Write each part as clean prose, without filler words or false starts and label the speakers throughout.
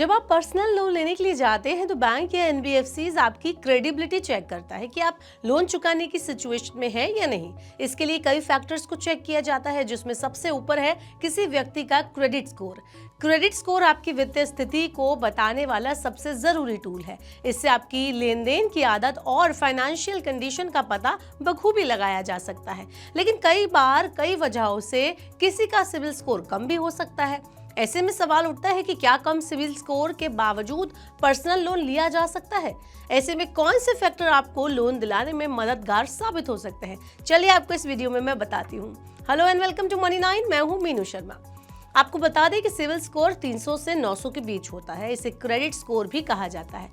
Speaker 1: जब आप personal loan लेने के लिए जाते हैं तो बैंक या एनबीएफसीज आपकी क्रेडिबिलिटी चेक करता है कि आप लोन चुकाने की सिचुएशन में है या नहीं। इसके लिए कई फैक्टर्स को चेक किया जाता है, जिसमें सबसे ऊपर है किसी व्यक्ति का क्रेडिट स्कोर। क्रेडिट स्कोर आपकी वित्तीय स्थिति को बताने वाला सबसे जरूरी टूल है। इससे आपकी लेन देन की आदत और फाइनेंशियल कंडीशन का पता बखूबी लगाया जा सकता है। लेकिन कई बार कई वजहों से किसी का सिविल स्कोर कम भी हो सकता है। ऐसे में सवाल उठता है कि क्या कम सिविल स्कोर के बावजूद पर्सनल लोन लिया जा सकता है। ऐसे में कौन से फैक्टर आपको लोन दिलाने में मददगार साबित हो सकते हैं, चलिए आपको इस वीडियो में मैं बताती हूँ। Hello and welcome to money 9, मैं हूँ मीनू शर्मा। आपको बता दें कि सिविल स्कोर 300 से 900 के बीच होता है। इसे क्रेडिट स्कोर भी कहा जाता है।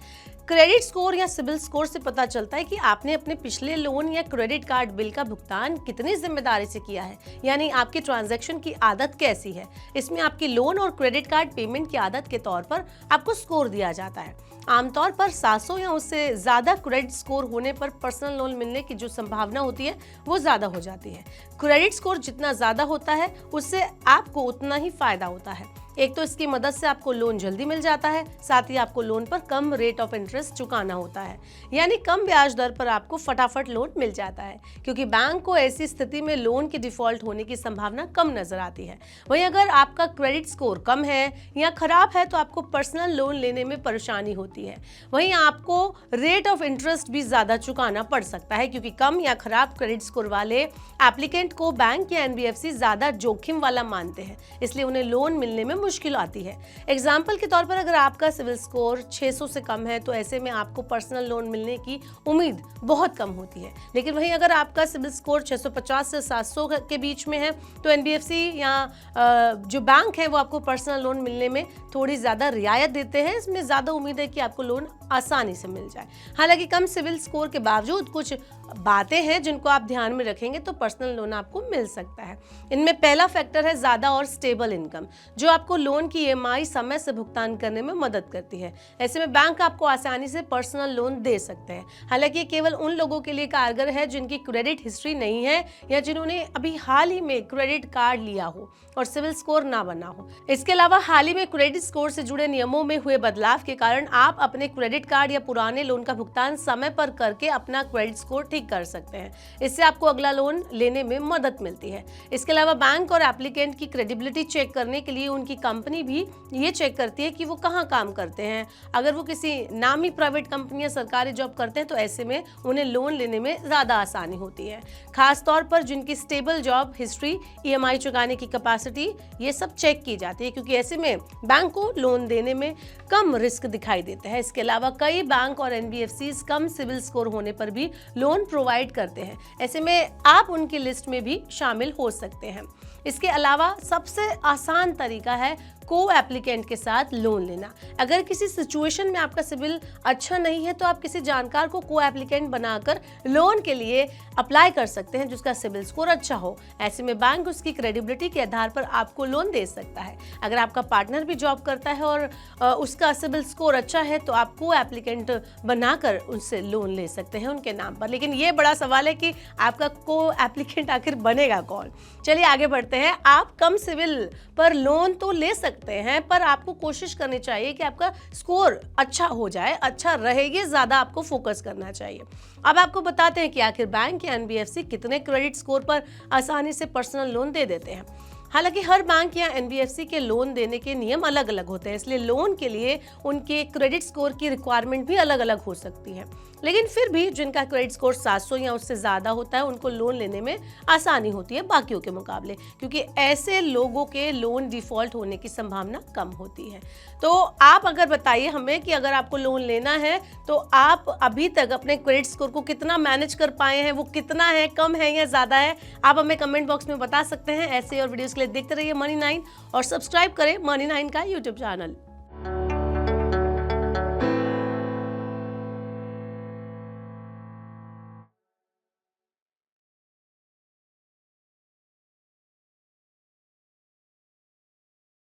Speaker 1: क्रेडिट स्कोर या सिविल स्कोर से पता चलता है कि आपने अपने पिछले लोन या क्रेडिट कार्ड बिल का भुगतान कितनी जिम्मेदारी से किया है, यानी आपकी ट्रांजैक्शन की आदत कैसी है। इसमें आपकी लोन और क्रेडिट कार्ड पेमेंट की आदत के तौर पर आपको स्कोर दिया जाता है। आमतौर पर 700 या उससे ज्यादा क्रेडिट स्कोर होने पर पर्सनल लोन मिलने की जो संभावना होती है वो ज्यादा हो जाती है। क्रेडिट स्कोर जितना ज्यादा होता है उससे आपको उतना ही फायदा होता है। एक तो इसकी मदद से आपको लोन जल्दी मिल जाता है, साथ ही आपको लोन पर कम रेट ऑफ इंटरेस्ट चुकाना होता है, यानी कम ब्याज दर पर आपको फटाफट लोन मिल जाता है, क्योंकि बैंक को ऐसी स्थिति में लोन के डिफॉल्ट होने की संभावना कम नजर आती है। वहीं अगर आपका क्रेडिट स्कोर कम है या खराब है तो आपको पर्सनल लोन लेने में परेशानी होती है। वहीं आपको रेट ऑफ इंटरेस्ट भी ज्यादा चुकाना पड़ सकता है, क्योंकि कम या खराब क्रेडिट स्कोर वाले एप्लीकेंट को बैंक या एनबीएफसी ज्यादा जोखिम वाला मानते हैं, इसलिए उन्हें लोन मिलने में मुश्किल आती है। एग्जाम्पल के तौर पर अगर आपका सिविल स्कोर 600 से कम है तो ऐसे में आपको पर्सनल लोन मिलने की उम्मीद बहुत कम होती है। लेकिन वहीं अगर आपका सिविल स्कोर 650 से 700 के बीच में है तो एनबीएफसी या जो बैंक है वो आपको पर्सनल लोन मिलने में थोड़ी ज्यादा रियायत देते हैं। इसमें ज्यादा उम्मीद है कि आपको लोन आसानी से मिल जाए। हालांकि कम सिविल स्कोर के बावजूद कुछ बातें हैं जिनको आप ध्यान में रखेंगे तो पर्सनल लोन आपको मिल सकता है। इनमें पहला फैक्टर है ज्यादा और स्टेबल इनकम, जो आपको लोन की ईएमआई समय से भुगतान करने में मदद करती है। ऐसे में बैंक आपको आसानी से पर्सनल लोन दे सकते हैं। हालांकि ये केवल उन लोगों के लिए कारगर है जिनकी क्रेडिट हिस्ट्री नहीं है या जिन्होंने अभी हाल ही में क्रेडिट कार्ड लिया हो और सिविल स्कोर ना बना हो। इसके अलावा हाल ही में क्रेडिट स्कोर से जुड़े नियमों में हुए बदलाव के कारण आप अपने क्रेडिट कार्ड या पुराने लोन का भुगतान समय पर करके अपना क्रेडिट स्कोर ठीक कर सकते हैं। इससे आपको अगला लोन लेने में मदद मिलती है। इसके अलावा बैंक और एप्लीकेंट की क्रेडिबिलिटी चेक करने के लिए उनकी कंपनी भी ये चेक करती है कि वो कहाँ काम करते हैं। अगर वो किसी नामी प्राइवेट कंपनी या सरकारी जॉब करते हैं तो ऐसे में उन्हें लोन लेने में ज्यादा आसानी होती है, खास तौर पर जिनकी स्टेबल जॉब हिस्ट्री, ईएमआई चुकाने की कैपेसिटी, ये सब चेक की जाती है, क्योंकि ऐसे में बैंक को लोन देने में कम रिस्क दिखाई देता है। इसके अलावा कई बैंक और एनबीएफसी कम सिविल स्कोर होने पर भी लोन प्रोवाइड करते हैं। ऐसे में आप उनकी लिस्ट में भी शामिल हो सकते हैं। इसके अलावा सबसे आसान तरीका है को एप्लीकेंट के साथ लोन लेना। अगर किसी सिचुएशन में आपका सिविल अच्छा नहीं है तो आप किसी जानकार को एप्लीकेंट बनाकर लोन के लिए अप्लाई कर सकते हैं जिसका सिविल स्कोर अच्छा हो। ऐसे में बैंक उसकी क्रेडिबिलिटी के आधार पर आपको लोन दे सकता है। अगर आपका पार्टनर भी जॉब करता है और उसका सिविल स्कोर अच्छा है तो आप को एप्लीकेंट बनाकर उनसे लोन ले सकते हैं उनके नाम पर। लेकिन ये बड़ा सवाल है कि आपका को एप्लीकेंट आखिर बनेगा कौन। चलिए आगे बढ़ते हैं। आप कम सिविल पर लोन तो ले सकते हैं, पर आपको कोशिश करनी चाहिए कि आपका स्कोर अच्छा हो जाए, अच्छा रहे, ये ज्यादा आपको फोकस करना चाहिए। अब आपको बताते हैं कि आखिर बैंक या एनबीएफसी कितने क्रेडिट स्कोर पर आसानी से पर्सनल लोन दे देते हैं। हालांकि हर बैंक या एनबीएफसी के लोन देने के नियम अलग अलग होते हैं, इसलिए लोन के लिए उनके क्रेडिट स्कोर की रिक्वायरमेंट भी अलग अलग हो सकती है। लेकिन फिर भी जिनका क्रेडिट स्कोर 700 या उससे ज़्यादा होता है उनको लोन लेने में आसानी होती है बाकियों के मुकाबले, क्योंकि ऐसे लोगों के लोन डिफॉल्ट होने की संभावना कम होती है। तो आप अगर बताइए हमें कि अगर आपको लोन लेना है तो आप अभी तक अपने क्रेडिट स्कोर को कितना मैनेज कर पाए हैं, वो कितना है, कम है या ज़्यादा है, आप हमें कमेंट बॉक्स में बता सकते हैं। ऐसे और वीडियोज़ के लिए देखते रहिए मनी 9 और सब्सक्राइब करें मनी 9 का यूट्यूब चैनल।